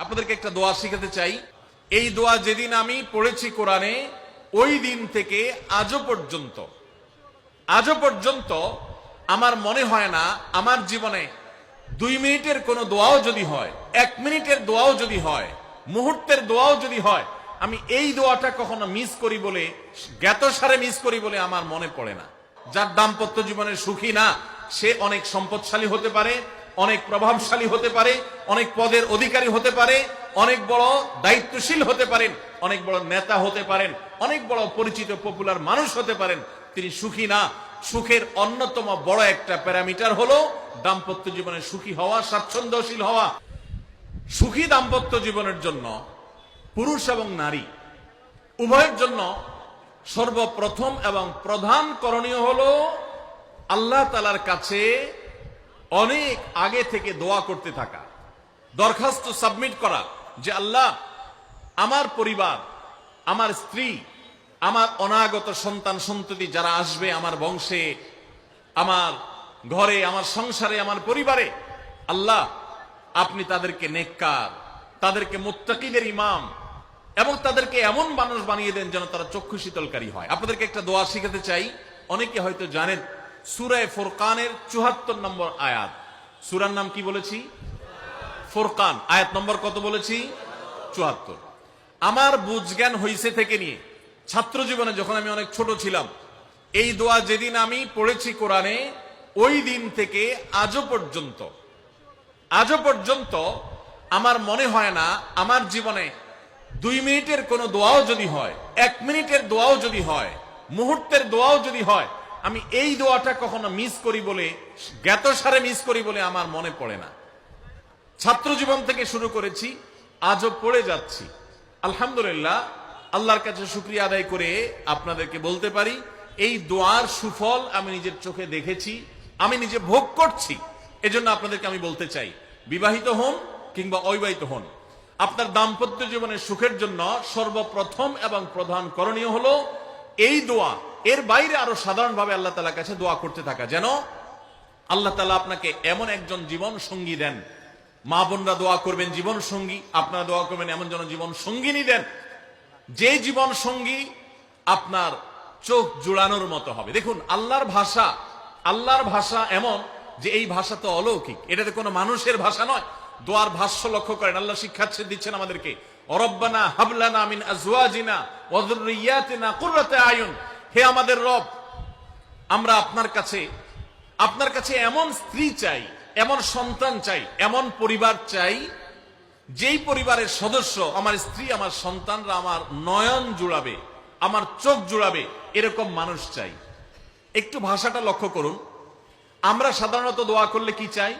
আপনাদেরকে একটা দোয়া শিখাতে চাই। এই দোয়া যেদিন আমি পড়েছি কোরআনে, ওই দিন থেকে আজও পর্যন্ত আমার মনে হয় না আমার জীবনে 2 মিনিটের কোনো দোয়াও যদি হয়, 1 মিনিটের দোয়াও যদি হয়, মুহূর্তের দোয়াও যদি হয়, আমি এই দোয়াটা কখনো মিস করি বলে, জ্ঞাতসারে মিস করি বলে আমার মনে পড়ে না। যার দাম্পত্য জীবনে সুখী না, সে অনেক সম্পদশালী হতে পারে, অনেক প্রভাবশালী হতে পারে, অনেক পদের অধিকারী হতে পারে, অনেক বড় দায়িত্বশীল হতে পারেন, অনেক বড় নেতা হতে পারেন, অনেক বড় পরিচিত পপুলার মানুষ হতে পারেন, তিনি সুখী না। সুখের অন্যতম বড় একটা প্যারামিটার হলো দাম্পত্য জীবনে সুখী হওয়া, স্বাচ্ছন্দ্যশীল হওয়া। সুখী দাম্পত্য জীবনের জন্য পুরুষ এবং নারী উভয়ের জন্য সর্বপ্রথম এবং প্রধান করণীয় হলো আল্লাহ তাআলার কাছে অনেক আগে থেকে দোয়া করতে থাকা, দরখাস্ত সাবমিট করা যে আল্লাহ, আমার পরিবার, আমার স্ত্রী, আমার অনাগত সন্তান সন্ততি যারা আসবে আমার বংশে, আমার ঘরে, আমার সংসারে, আমার পরিবারে, আল্লাহ আপনি তাদেরকে নেককার, তাদেরকে মুত্তাকিদের ইমাম এবং তাদেরকে এমন মানুষ বানিয়ে দেন যেন তারা চক্ষু শীতলকারী হয়। আপনাদেরকে একটা দোয়া শিখাতে চাই। অনেকে হয়তো জানেন, সূরা ফুরকানের 74 নম্বর আয়াত। সূরার নাম কি বলেছি? ফুরকান। আয়াত নম্বর কত বলেছি? 74। আমার বুঝজ্ঞান হইছে থেকে নিয়ে ছাত্র জীবনে যখন আমি অনেক ছোট ছিলাম, এই দোয়া যেদিন আমি পড়েছি কোরআনে, ওই দিন থেকে আজও পর্যন্ত আমার মনে হয় না আমার জীবনে 2 মিনিটের কোনো দোয়াও যদি হয়, 1 মিনিটের দোয়াও যদি হয়, মুহূর্তের দোয়াও যদি হয়, আমি এই দোয়াটা কখনো মিস করি বলে, জ্ঞাতসারে মিস করি বলে আমার মনে পড়ে না। ছাত্র জীবন থেকে শুরু করেছি, আজও পড়ে যাচ্ছি। আলহামদুলিল্লাহ, আল্লাহর কাছে শুকরিয়া আদায় করে আপনাদেরকে বলতে পারি, এই দোয়ার সুফল আমি নিজের চোখে দেখেছি, আমি নিজে ভোগ করছি। এজন্য আপনাদেরকে আমি বলতে চাই, বিবাহিত হন কিংবা অবিবাহিত হন, আপনার দাম্পত্য জীবনের সুখের জন্য সর্বপ্রথম এবং প্রধান করণীয় হলো এই দোয়া। এর বাইরে আরো সাধারণভাবে আল্লাহ তাআলার কাছে দোয়া করতে থাকা, যেন আল্লাহ তাআলা আপনাকে এমন একজন জীবন সঙ্গী দেন। মা বোনরা দোয়া করবেন জীবন সঙ্গী, আপনারা দোয়া করবেন এমন যেন জীবন সঙ্গিনী দেন, যে জীবন সঙ্গী আপনার চোখ জুড়ানোর মতো হবে। দেখুন, আল্লাহর ভাষা এমন যে এই ভাষা তো অলৌকিক, এটাতে কোনো মানুষের ভাষা নয়। দোয়ার ভাষ্য লক্ষ্য করেন, আল্লাহ শিক্ষা দিচ্ছেন আমাদেরকে, রব্বানা হাবলানা মিন আজওয়াজিনা ওয়া যুররিয়াতিনা কুররাতা আয়ুন। হে আমাদের রব, আমরা আপনার কাছে এমন স্ত্রী চাই, এমন সন্তান চাই, এমন পরিবার চাই, যেই পরিবারের সদস্য, আমার স্ত্রী, আমার সন্তানরা আমার নয়ন জুড়াবে, আমার চোখ জুড়াবে, এরকম মানুষ চাই। একটু ভাষাটা লক্ষ্য করুন। আমরা সাধারণত দোয়া করলে কি চাই?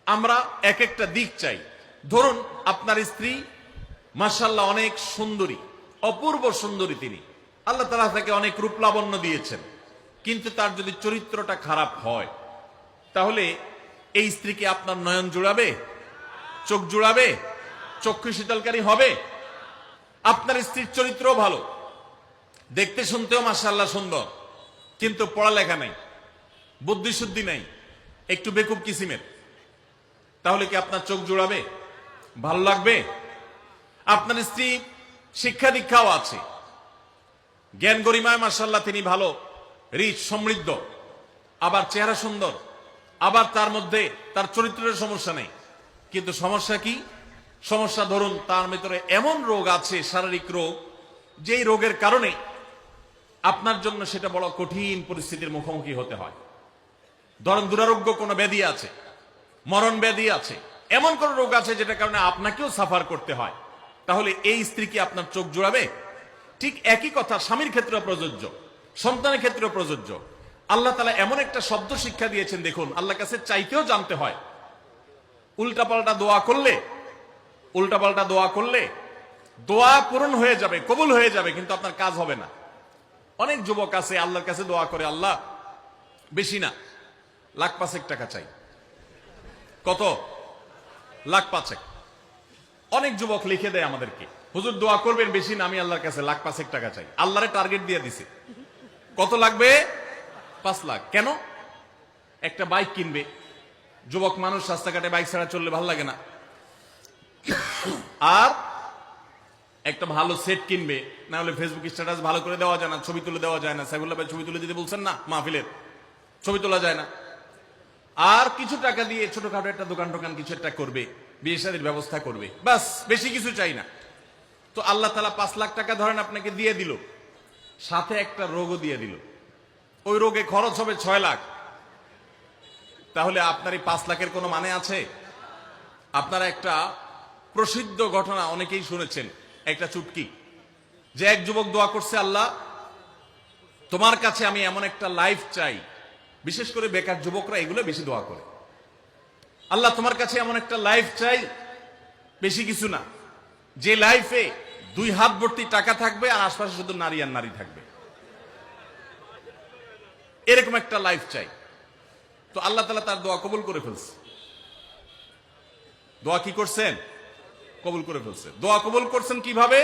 আমরা এক একটা দিক চাই। ধরুন, আপনার স্ত্রী মাশাআল্লাহ অনেক সুন্দরী, অপূর্ব সুন্দরী, তিনি আল্লাহ তাআলা তাকে অনেক রূপ লাবণ্য দিয়েছেন, কিন্তু তার যদি চরিত্রটা খারাপ হয়, তাহলে এই স্ত্রীকে আপনার নয়ন জুড়াবে, চোখ জুড়াবে, চক্ষু শীতলকারী হবে? আপনার স্ত্রীর চরিত্রও ভালো, দেখতে শুনতেও মাশাআল্লাহ সুন্দর, কিন্তু পড়ালেখা নাই, বুদ্ধিশুদ্ধি নাই, একটু বেকুব কিসিমের, তাহলে কি আপনার চোখ জুড়াবে? ভালো লাগবে? আপনার স্ত্রী শিক্ষা দীক্ষাও আছে, জ্ঞান গরিমায় মাশাআল্লাহ তিনি ভালো, রিচ, সমৃদ্ধ, আবার চেহারা সুন্দর, আবার তার মধ্যে তার চরিত্রের সমস্যা নেই, কিন্তু সমস্যা কি? সমস্যা ধরুন তার ভিতরে এমন রোগ আছে, শারীরিক রোগ, যেই রোগের কারণে আপনার জন্য সেটা বড় কঠিন পরিস্থিতির মুখোমুখি হতে হয়। ধরেন দুরারোগ্য কোনো ব্যাধি আছে, মরণ ব্যাধি আছে, এমন কোন রোগ আছে যেটার কারণে আপনাকেও সাফার করতে হয়, তাহলে এই স্ত্রী কি আপনার চোখ জুড়াবে? ঠিক একই কথা স্বামীর ক্ষেত্রে প্রযোজ্য, সন্তানের ক্ষেত্রে প্রযোজ্য। আল্লাহ তাআলা এমন একটা শব্দ শিক্ষা দিয়েছেন, দেখুন, আল্লাহর কাছে চাইতেও জানতে হয়। উল্টাপাল্টা দোয়া করলে দোয়া পূরণ হয়ে যাবে, কবুল হয়ে যাবে, কিন্তু আপনার কাজ হবে না। অনেক যুবক আছে আল্লাহর কাছে দোয়া করে, আল্লাহ বেশি না, 1,05,000 টাকা চাই। কত? 1,05,000। অনেক যুবক লিখে দেয় আমাদেরকে, হুজুর দোয়া করবেন বেশি না, আমি আল্লাহর কাছে 1,05,000 টাকা চাই। আল্লাহরে টার্গেট দিয়ে দিছে, কত লাগবে? 5 লাখ। কেন? একটা বাইক কিনবে। যুবক মানুষ, রাস্তাঘাটে বাইক ছাড়া চললে ভালো লাগে না, আর একটা ভালো সেট কিনবে, না হলে ফেসবুক স্ট্যাটাস ভালো করে দেওয়া যায় না, ছবি তুলে দেওয়া যায় না। সাইফুল্লাহ ভাই ছবি তুলে দিতে বলছেন না, মাহফিলের ছবি তোলা যায় না। আর কিছু টাকা দিয়ে ছোটখাটো একটা দোকান টোকান কিছু একটা করবে, বিয়ে শাদীর ব্যবস্থা করবে, বাস, বেশি কিছু চাই না। তো আল্লাহ তাআলা 5 লাখ টাকা ধরেন আপনাকে দিয়ে দিল, সাথে একটা রোগও দিয়ে দিল, ওই রোগে খরচ হবে 6 লাখ। তাহলে আপনার এই 5 লাখের কোনো মানে আছে? আপনারা একটা প্রসিদ্ধ ঘটনা অনেকেই শুনেছেন, একটা চুটকি, যে এক যুবক দোয়া করছে, আল্লাহ তোমার কাছে আমি এমন একটা লাইফ চাই। বিশেষ করে বেকার যুবকরা এগুলো বেশি দোয়া করে, আল্লাহ তোমার কাছে এমন একটা লাইফ চাই, বেশি কিছু না, যে লাইফে 2 হাত ভর্তি টাকা থাকবে আর আশপাশে শুধু নারী আর নারী থাকবে, এরকম একটা লাইফ চাই। তো আল্লাহ তাআলা তার দোয়া কবুল করে ফেলছে। দোয়া কি করছেন? কবুল করে ফেলছে। দোয়া কবুল করছেন কিভাবে?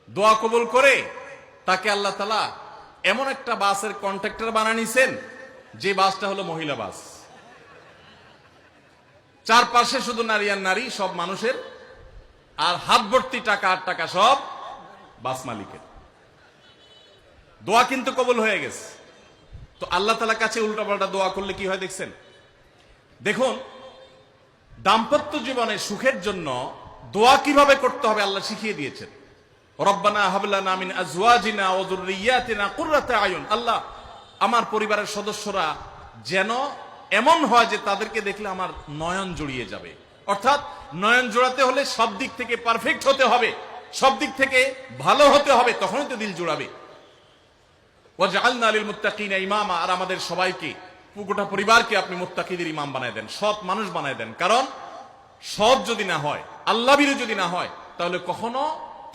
দোয়া কবুল করে তাকে আল্লাহ তাআলা এমন একটা বাসের কন্ট্রাক্টর বানিয়ে নিছেন, যে বাসটা হলো মহিলা বাস। চারপাশে শুধু নারী আর নারী, সব মানুষের, আর হাত ভর্তি টাকা আর টাকা সব বাস মালিকের। দোয়া কিন্তু কবুল হয়ে গেছে। তো আল্লাহ তাআলার কাছে উল্টাপাল্টা দোয়া করলে কি হয় দেখছেন? দেখুন, দাম্পত্য জীবনে সুখের জন্য দোয়া কিভাবে করতে হবে আল্লাহ শিখিয়ে দিয়েছেন। রব্বানা হাব লানা মিন আজওয়াজিনা ওয়া যুররিয়াতিনা কুররাতা আয়ুন। আল্লাহ, আমার পরিবারের সদস্যরা যেন এমন হয় যে তাদেরকে দেখলে আমার নয়ন জুড়িয়ে যাবে। অর্থাৎ নয়ন জোড়াতে হলে সব দিক থেকে পারফেক্ট হতে হবে, সব দিক থেকে ভালো হতে হবে, তখনই তো দিল জুড়াবে। ওয়াজআলনা লিল মুত্তাকিনা ইমামা। আর আমাদের সবাইকে, গোটা পরিবারকে আপনি মুত্তাকিদের ইমাম বানায় দেন, সৎ মানুষ বানায় দেন। কারণ সৎ যদি না হয়, আল্লাহ ভীরু যদি না হয়, তাহলে কখনো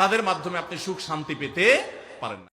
তাদের মাধ্যমে আপনি সুখ শান্তি পেতে পারেন না।